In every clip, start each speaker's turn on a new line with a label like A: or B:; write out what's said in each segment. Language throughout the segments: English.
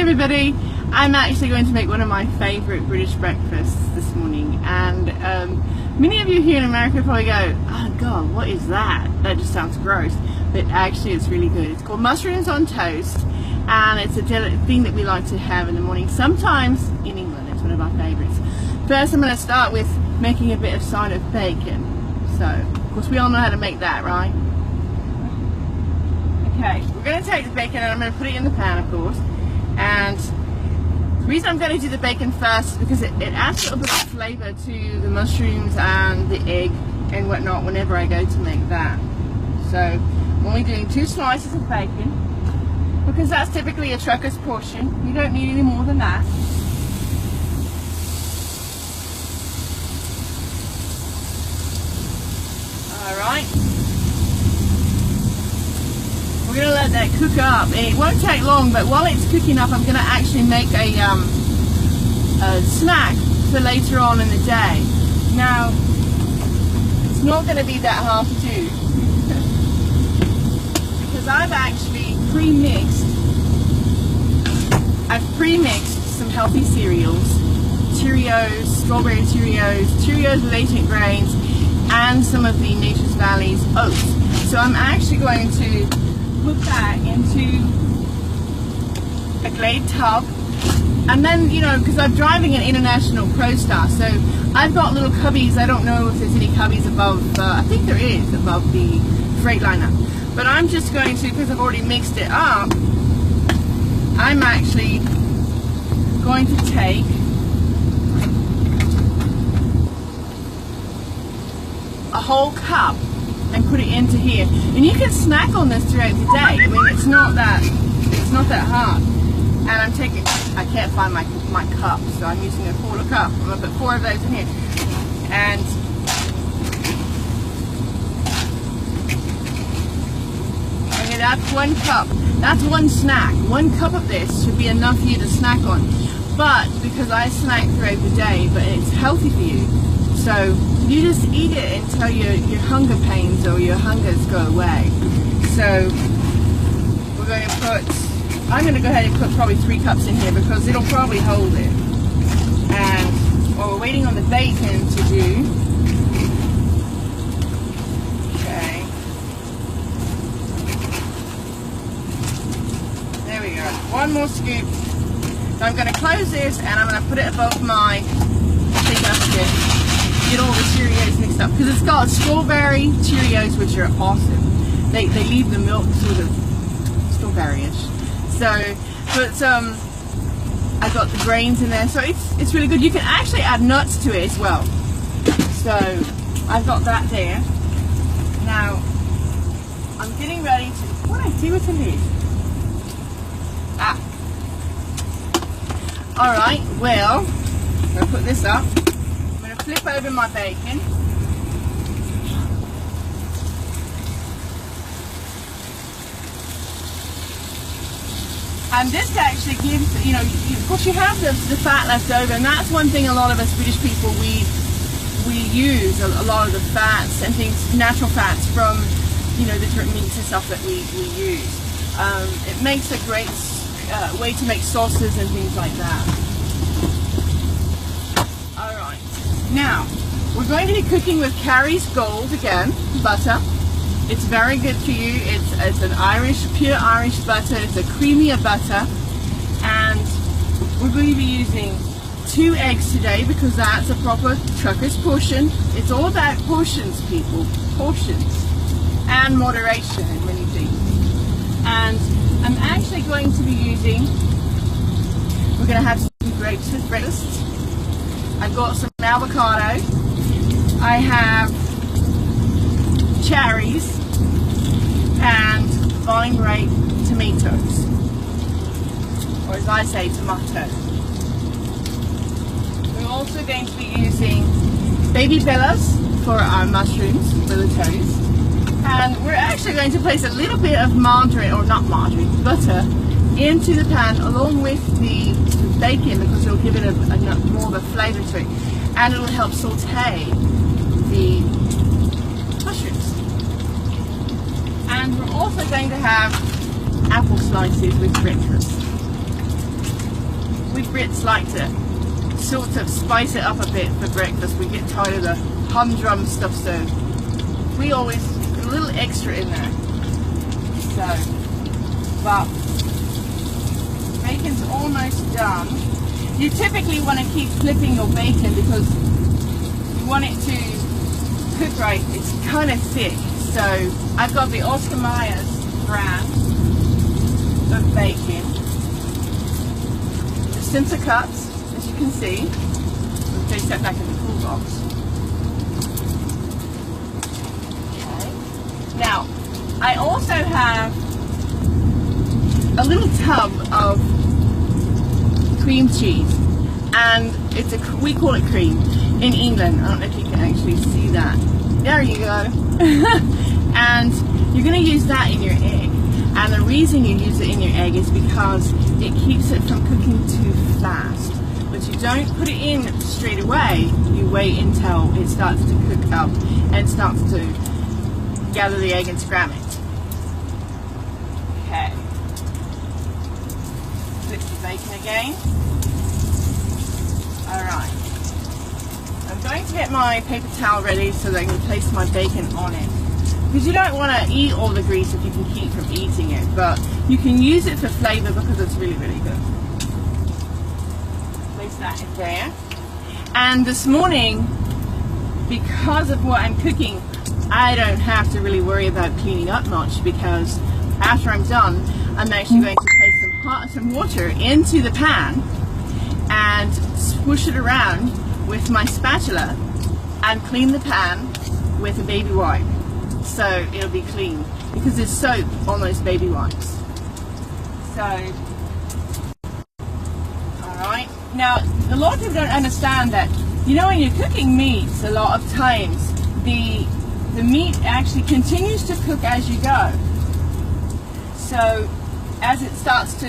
A: everybody, I'm actually going to make one of my favourite British breakfasts this morning, and many of you here in America probably go, oh god, what is that? That just sounds gross, but actually it's really good. It's called mushrooms on toast, and it's a thing that we like to have in the morning, sometimes in England. It's one of our favourites. First I'm going to start with making a bit of side of bacon. So, of course we all know how to make that, right? Okay, we're going to take the bacon and I'm going to put it in the pan, of course. And the reason I'm going to do the bacon first is because it adds a little bit of flavour to the mushrooms and the egg and whatnot whenever I go to make that. So I'm only doing 2 slices of bacon because that's typically a trucker's portion. You don't need any more than that. Alright. We're going to let that cook up, and it won't take long, but while it's cooking up I'm going to actually make a snack for later on in the day. Now, it's not going to be that hard to do because I've actually pre-mixed some healthy cereals, Cheerios, strawberry Cheerios with 8 grains, and some of the Nature's Valley's oats. So I'm actually going to put that into a Glade tub, and then, you know, because I'm driving an International ProStar, so I've got little cubbies. I don't know if there's any cubbies above, I think there is above the Freightliner, but I'm just going to, because I've already mixed it up, I'm actually going to take a whole cup and put it into here, and you can snack on this throughout the day. I mean, it's not that hard. And I'm taking, I can't find my cup, so I'm using a quarter cup. I'm going to put 4 of those in here, and okay, that's 1 cup. That's 1 snack. 1 cup of this should be enough for you to snack on. But because I snack throughout the day, but it's healthy for you, so you just eat it until your hunger pains or your hungers go away. So we're going to put, I'm going to go ahead and put probably 3 cups in here because it'll probably hold it. And while we're waiting on the bacon to do, okay, there we go, 1 more scoop. So I'm going to close this and I'm going to put it above my basket. Get all the Cheerios mixed up because it's got strawberry Cheerios, which are awesome. They leave the milk sort of strawberry-ish. So, but I got the grains in there, so it's really good. You can actually add nuts to it as well. So I've got that there. Now I'm getting ready to. What do I do with the lid? Ah. All right. Well, I'm gonna put this up. Flip over my bacon. And this actually gives, you know, of course you have the fat left over, and that's one thing a lot of us British people, we use a lot of the fats and things, natural fats from, you know, the different meats and stuff that we use. It makes a great way to make sauces and things like that. Now, we're going to be cooking with Carrie's Gold again, butter. It's very good for you. It's an pure Irish butter. It's a creamier butter. And we're going to be using 2 eggs today because that's a proper trucker's portion. It's all about portions, people. Portions. And moderation in many things. And I'm actually going to be using, we're going to have some grapes with breakfast. I've got some avocado, I have cherries, and vine ripe tomatoes, or as I say, tomato. We're also going to be using baby bellas for our mushrooms for the toast, and we're actually going to place a little bit of margarine, or not margarine, butter, into the pan along with the bacon because it'll give it more of a flavour to it, and it'll help saute the mushrooms. And we're also going to have apple slices with breakfast. we Brits like to sort of spice it up a bit for breakfast. We get tired of the humdrum stuff, so we always put a little extra in there. So, but bacon's almost done. You typically want to keep flipping your bacon because you want it to cook right. It's kind of thick. So I've got the Oscar Mayer brand of bacon. The simpler cuts, as you can see. They set back in the cool box. Okay. Now, I also have a little tub of cream cheese, and we call it cream in England. I don't know if you can actually see that. There you go. And you're going to use that in your egg, and the reason you use it in your egg is because it keeps it from cooking too fast. But you don't put it in straight away. You wait until it starts to cook up and starts to gather the egg and scram it. Okay. Flip the bacon again. Alright. I'm going to get my paper towel ready so that I can place my bacon on it. Because you don't want to eat all the grease if you can keep from eating it, but you can use it for flavour because it's really, really good. Place that in there. And this morning, because of what I'm cooking, I don't have to really worry about cleaning up much, because after I'm done, I'm actually going to place some water into the pan and swoosh it around with my spatula and clean the pan with a baby wipe, so it'll be clean, because there's soap on those baby wipes. So, alright. Now, a lot of people don't understand that, you know, when you're cooking meats, a lot of times the meat actually continues to cook as you go. So as it starts to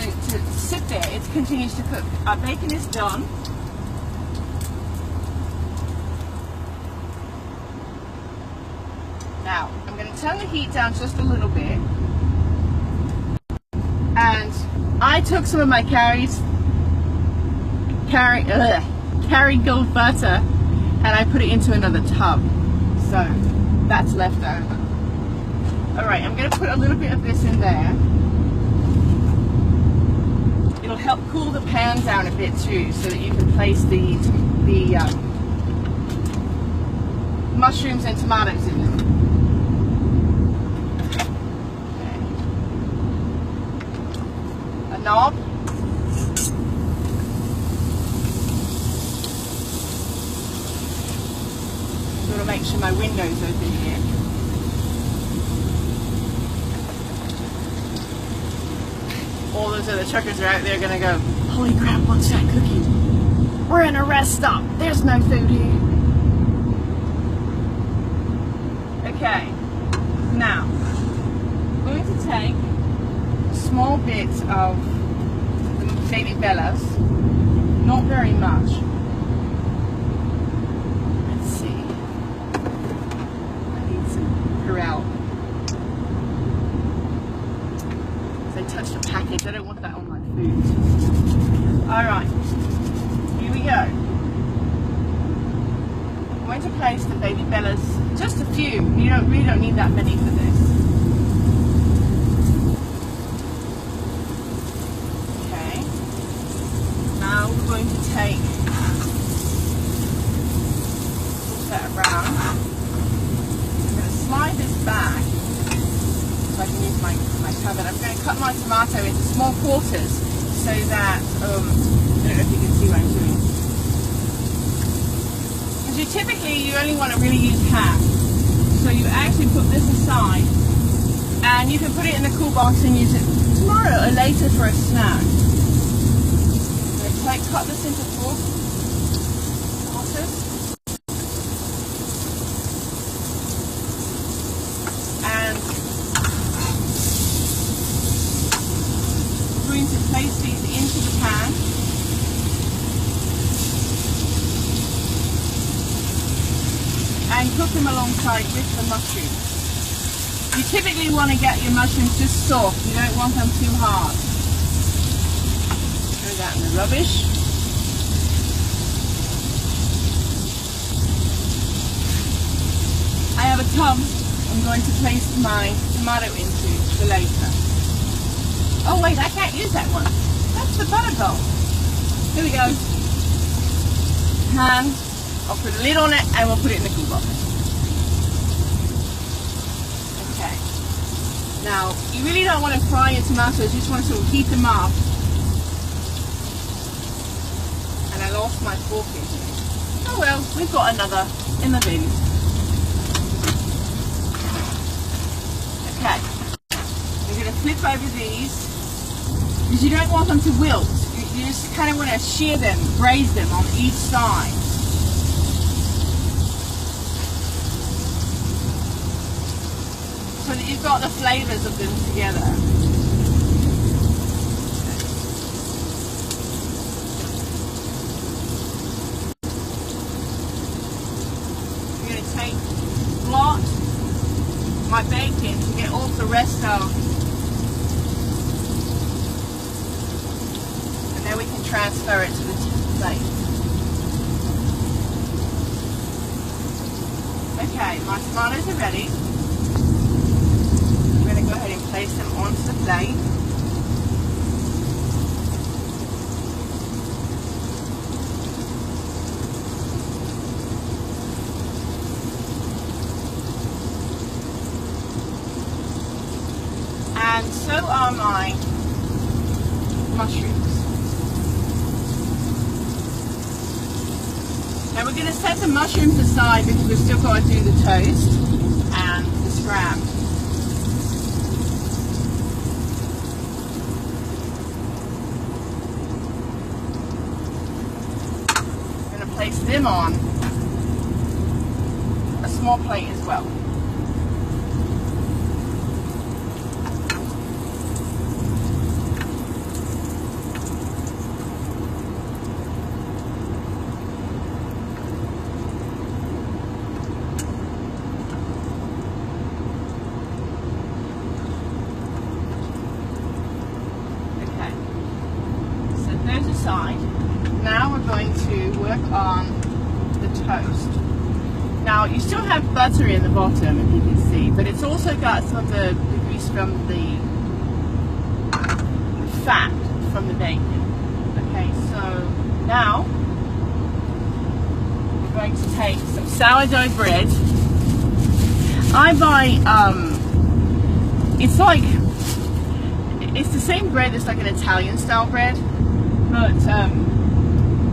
A: sit there, it continues to cook. Our bacon is done. Now, I'm going to turn the heat down just a little bit. And I took some of my Kerrygold butter and I put it into another tub. So that's left over. Alright, I'm going to put a little bit of this in there. It'll help cool the pan down a bit too, so that you can place the mushrooms and tomatoes in them. Okay. A knob. I'm going to make sure my window's open here. All those other truckers are out there going to go, holy crap, what's that cooking? We're in a rest stop. There's no food here. Okay. Now, I'm going to take small bits of the baby bellas. Not very much. Let's see. I need some Perel. Touch the package. I don't want that on my food. Alright, here we go. I'm going to place the baby bellas, just a few. You really don't need that many for this. Okay. Now we're going to take that around. I'm going to slide this back. I can use my tub, and I'm going to cut my tomato into small quarters so that, I don't know if you can see what I'm doing. Because you only want to really use half. So you actually put this aside, and you can put it in the cool box and use it tomorrow or later for a snack. I'm going to cut this into quarters. Place these into the pan. And cook them alongside with the mushrooms. You typically want to get your mushrooms just soft. You don't want them too hard. Throw that that in the rubbish. I have a tub I'm going to place my tomato into for later. Oh wait, I can't use that one. That's the butter bowl. Here we go. And I'll put a lid on it and we'll put it in the cool box. Okay. Now, you really don't want to fry your tomatoes, you just want to sort of heat them up. And I lost my fork in here. Oh well, we've got another in the bin. Okay. We're going to flip over these because you don't want them to wilt. You just kind of want to shear them, braise them on each side. So that you've got the flavors of them together. I'm going to take blot my bacon to get all the rest out. And then we can transfer it to the plate. Okay, my tomatoes are ready. I'm going to go ahead and place them onto the plate. And so are my mushrooms. Now we're going to set the mushrooms aside because we've still got to do the toast and the scram. I'm going to place them on a small plate as well. Aside. Now we're going to work on the toast. Now you still have butter in the bottom, if you can see, but it's also got some of the grease from the fat from the bacon. Okay, so now we're going to take some sourdough bread. I buy it's the same bread that's like an Italian style bread. But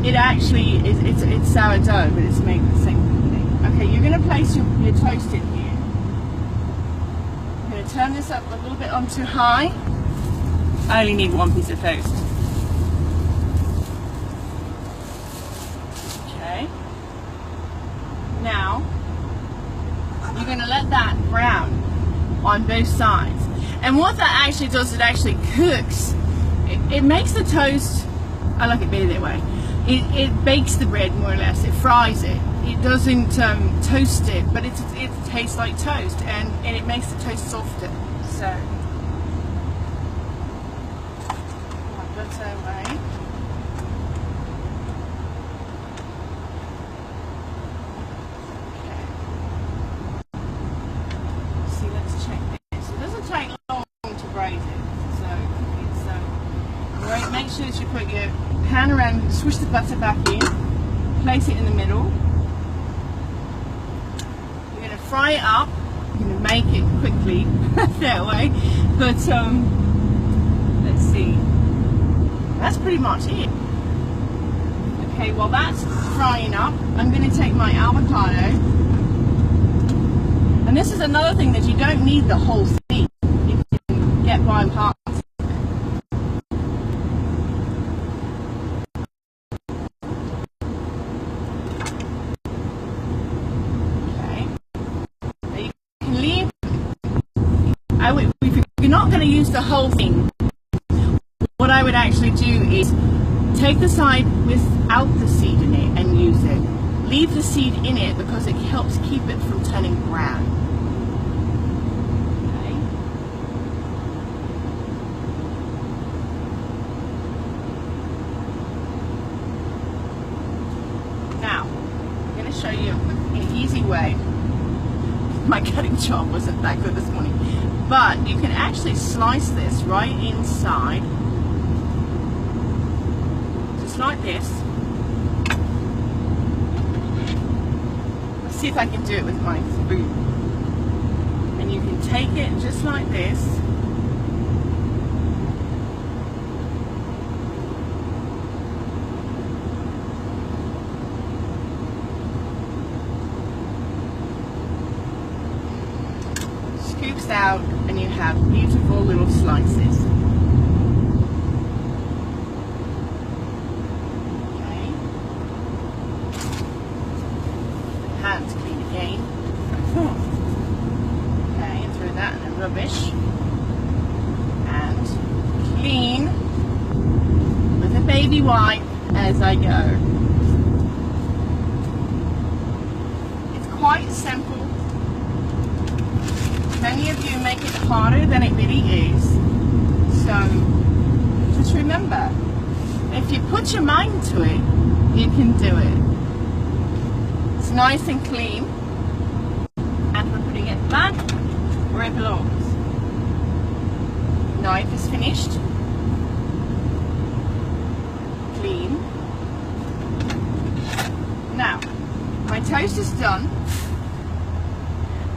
A: it actually is, it's sourdough, but it's made the same thing. Okay, you're going to place your toast in here. I'm going to turn this up a little bit onto high. I only need one piece of toast. Okay. Now, you're going to let that brown on both sides. And what that actually does, it actually cooks. It makes the toast, I like it better that way. It bakes the bread more or less. It fries it. It doesn't toast it, but it tastes like toast, and it makes the toast softer. So, my butter away. Okay. See, let's check this. It doesn't take long to braise it, right, make sure that you put your pan around, swish the butter back in, place it in the middle. You're going to fry it up. You're going to make it quickly that way. But let's see. That's pretty much it. Okay, while that's frying up, I'm going to take my avocado. And this is another thing that you don't need the whole thing. You can get by parts. If you're not going to use the whole thing, what I would actually do is take the side without the seed in it and use it. Leave the seed in it because it helps keep it from turning brown. Okay. show you an easy way. My cutting job wasn't that good this morning, but you can actually slice this right inside, just like this. Let's see if I can do it with my spoon. And you can take it just like this. Scoops out, and you have beautiful little slices. Okay. Hands clean again. Okay, and throw that in the rubbish. And clean with a baby wipe as I go. It's quite simple. Many of you make it harder than it really is. So just remember, if you put your mind to it, you can do it. It's nice and clean, and we're putting it back where it belongs. Knife is finished. Clean. Now, my toast is done.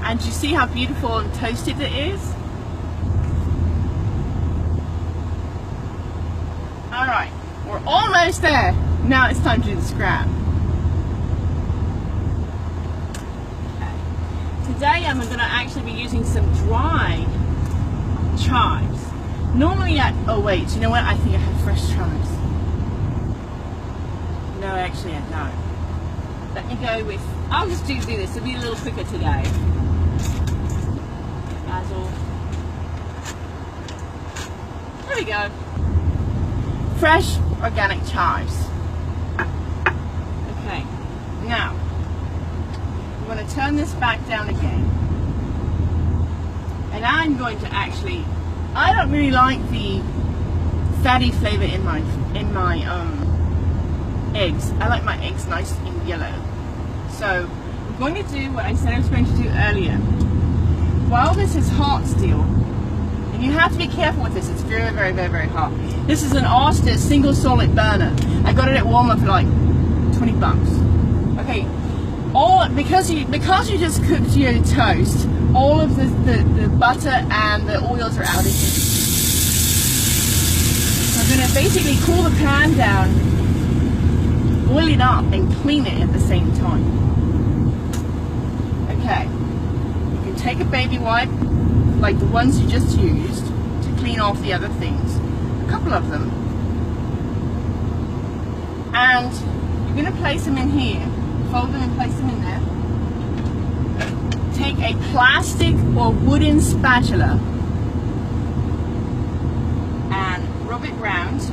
A: And you see how beautiful and toasted it is? Alright, we're almost there. Now it's time to do the scrap. Okay. Today I'm going to actually be using some dried chives. Normally oh wait, you know what? I think I have fresh chives. No, actually I don't. Let me go with, I'll just do this, it'll be a little quicker today. Basil. There we go. Fresh organic chives. Okay, now I'm going to turn this back down again, and I'm going to actually, I don't really like the fatty flavor in my eggs. I like my eggs nice and yellow. So I'm going to do what I said I was going to do earlier. While this is hot still, and you have to be careful with this, it's very, very, very, very hot. This is an Oster single solid burner. I got it at Walmart for like 20 bucks. Okay, because you just cooked your toast, all of the butter and the oils are out of it. So I'm going to basically cool the pan down, boil it up, and clean it at the same time. Okay. Take a baby wipe, like the ones you just used, to clean off the other things. A couple of them. And you're going to place them in here. Fold them and place them in there. Take a plastic or wooden spatula and rub it round.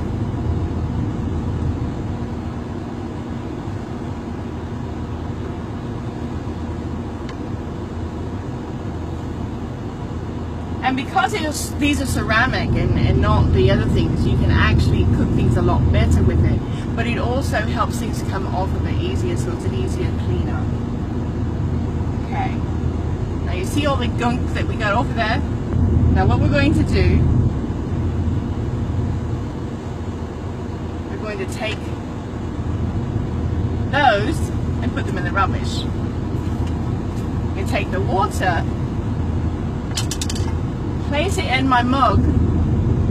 A: And because these are ceramic and not the other things, you can actually cook things a lot better with it. But it also helps things come off a bit easier, so it's an easier cleanup. Okay. Now you see all the gunk that we got off of there? Now what we're going to do, we're going to take those and put them in the rubbish. You take the water, place it in my mug,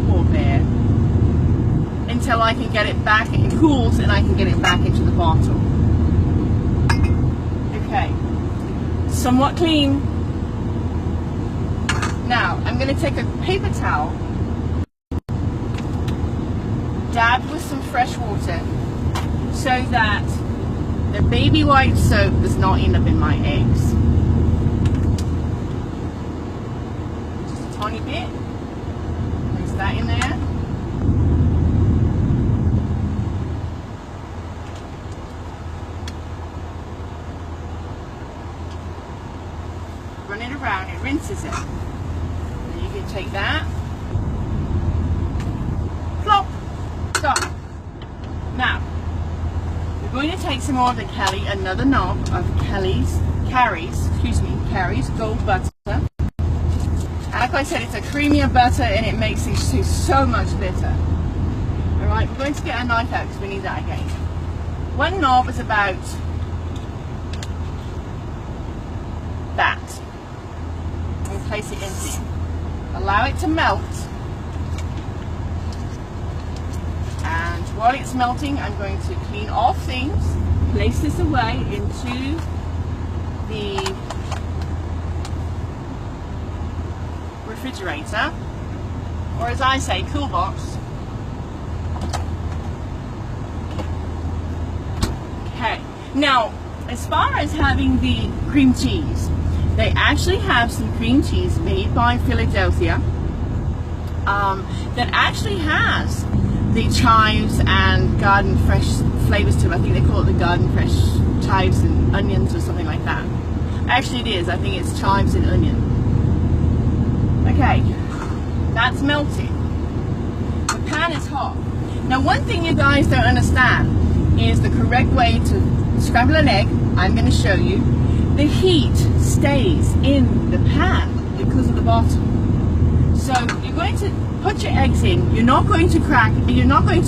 A: poor bear, until I can get it back, it cools, and I can get it back into the bottle. Okay, somewhat clean. Now, I'm going to take a paper towel, dab with some fresh water, so that the baby white soap does not end up in my eggs. Tiny bit. Place that in there. Run it around, it rinses it. And you can take that. Plop. Stop. Now, we're going to take some more of the another knob of Carrie's Gold butter. Like I said, it's a creamier butter and it makes these two so much better. Alright, we're going to get our knife out because we need that again. One knob is about that. We'll place it in here. Allow it to melt. And while it's melting, I'm going to clean off things, place this away into the refrigerator, or as I say, cool box. Okay, now as far as having the cream cheese, they actually have some cream cheese made by Philadelphia that actually has the chives and garden fresh flavors to it. I think they call it the garden fresh chives and onions or something like that. Actually it is, I think it's chives and onion. Okay, that's melted. The pan is hot. Now one thing you guys don't understand is the correct way to scramble an egg. I'm going to show you. The heat stays in the pan because of the bottom. So you're going to put your eggs in. You're not going to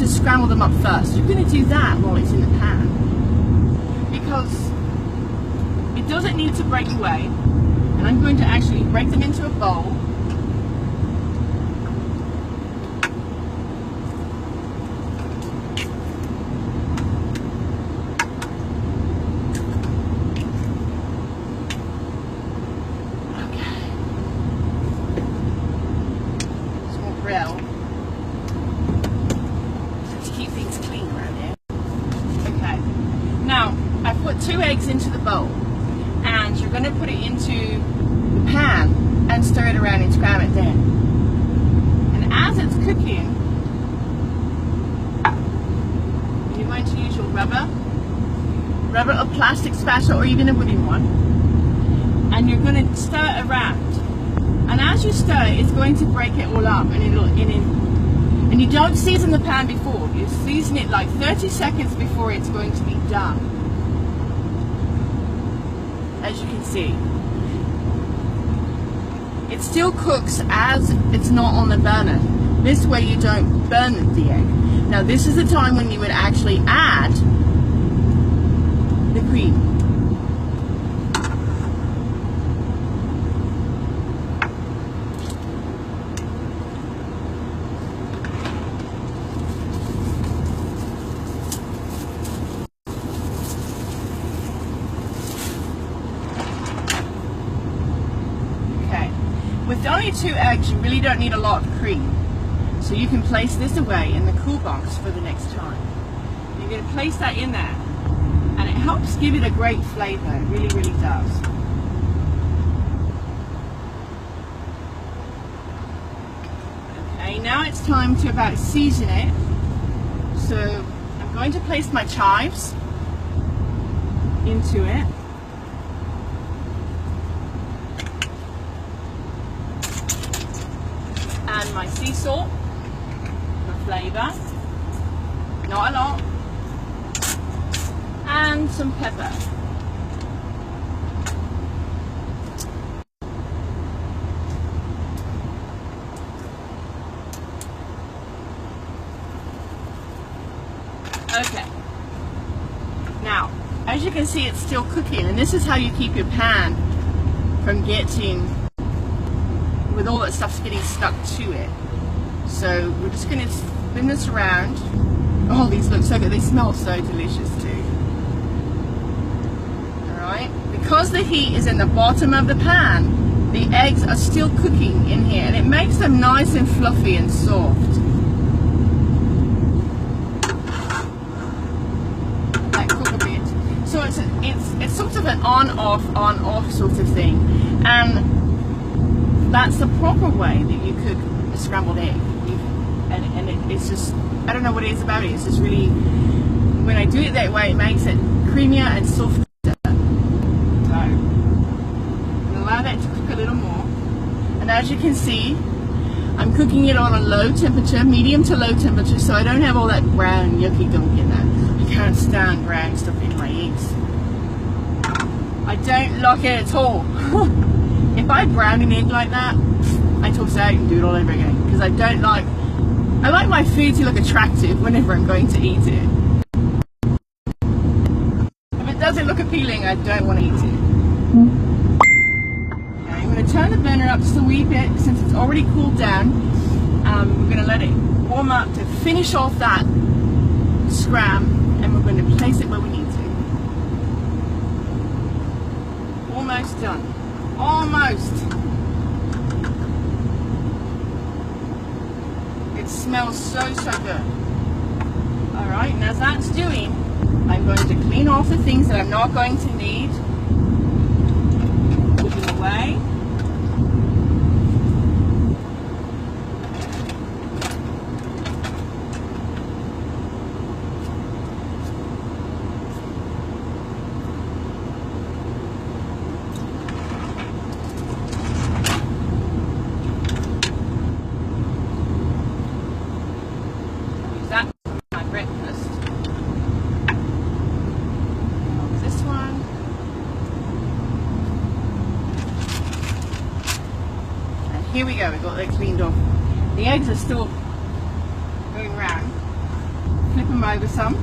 A: scramble them up first. You're going to do that while it's in the pan. Because it doesn't need to break away. And I'm going to actually break them into a bowl. To keep things clean around here. Okay, now I put 2 eggs into the bowl and you're going to put it into the pan and stir it around and scram it then. And as it's cooking, you're going to use your rubber or plastic spatula or even a wooden one, and you're going to stir it around. And as you stir it, it's going to break it all up, and and you don't season the pan before. You season it like 30 seconds before it's going to be done. As you can see, it still cooks as it's not on the burner. This way you don't burn the egg. Now this is the time when you would actually add the cream. With only 2 eggs, you really don't need a lot of cream. So you can place this away in the cool box for the next time. You're going to place that in there, and it helps give it a great flavor. It really, really does. Okay, now it's time to about season it. So I'm going to place my chives into it. And my sea salt for flavor, not a lot, and some pepper. Okay, now as you can see, it's still cooking, and this is how you keep your pan from getting, with all that stuff's getting stuck to it. So we're just going to spin this around. Oh, these look so good. They smell so delicious too. Alright, because the heat is in the bottom of the pan, the eggs are still cooking in here, and it makes them nice and fluffy and soft. Like cook a bit. So it's sort of an on-off sort of thing, and that's the proper way that you cook a scrambled egg. It's just, I don't know what it is about it. It's just really, when I do it that way, it makes it creamier and softer. So I'll allow that to cook a little more. And as you can see, I'm cooking it on a low temperature, medium to low temperature, so I don't have all that brown yucky gunk in there. I can't stand brown stuff in my eggs. I don't like it at all. If I brown an egg like that, I toss it out and do it all over again, because I don't like, I like my food to look attractive whenever I'm going to eat it. If it doesn't look appealing, I don't want to eat it. Okay, I'm going to turn the burner up just a wee bit since it's already cooled down. We're going to let it warm up to finish off that scram, and we're going to place it where we need to. Almost done. Almost. It smells so good. Alright, and as that's doing, I'm going to clean off the things that I'm not going to need. Put them away. That's my breakfast. This one. And here we go, we've got that cleaned off. The eggs are still going round. Flip them over some.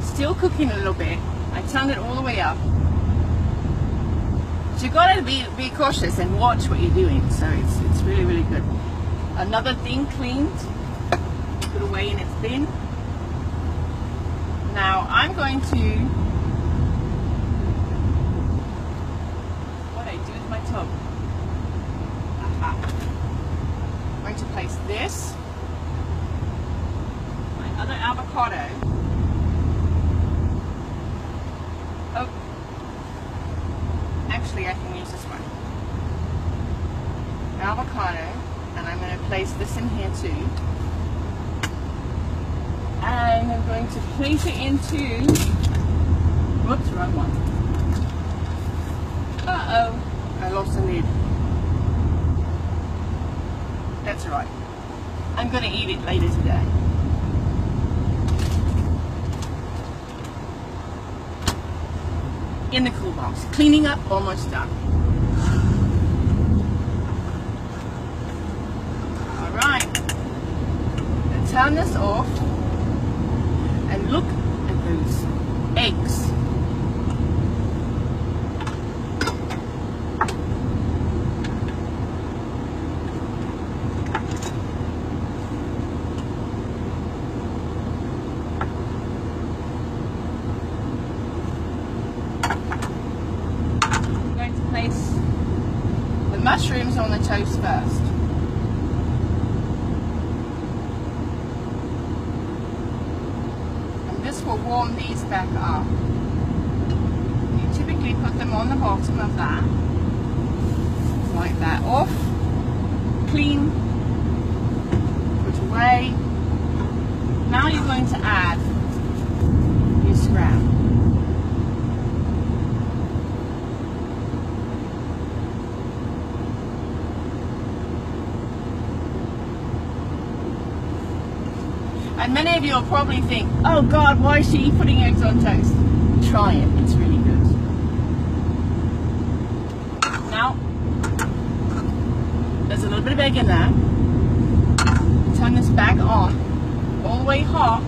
A: Still cooking a little bit. I turned it all the way up. So you've got to be cautious and watch what you're doing. So it's really good. Another thing cleaned, put away in its bin. Now I'm going to, what do I do with my tub? Aha. I'm going to place this, my other avocado. Oh. Actually, I can use this one. Avocado, and I'm going to place this in here too. And I'm going to place it into, whoops, wrong one. Uh-oh, I lost the lid. That's all right. I'm going to eat it later today. In the cool box. Cleaning up, almost done. Alright. Let's turn this off and look at those eggs. Place the mushrooms on the toast first. And this will warm these back up. You typically put them on the bottom of that. Like that. Off, clean, put away. Now you're going to add your scram. And many of you will probably think, oh God, why is she putting eggs on toast? Try it, it's really good. Now, there's a little bit of egg in there. Turn this back on, all the way hot,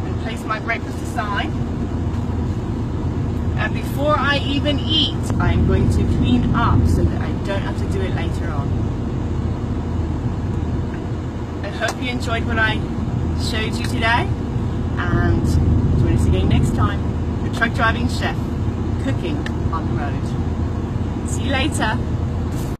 A: and place my breakfast aside. And before I even eat, I'm going to clean up so that I don't have to do it later on. I hope you enjoyed what I showed you today, and join us again next time for Truck Driving Chef, cooking on the road. See you later.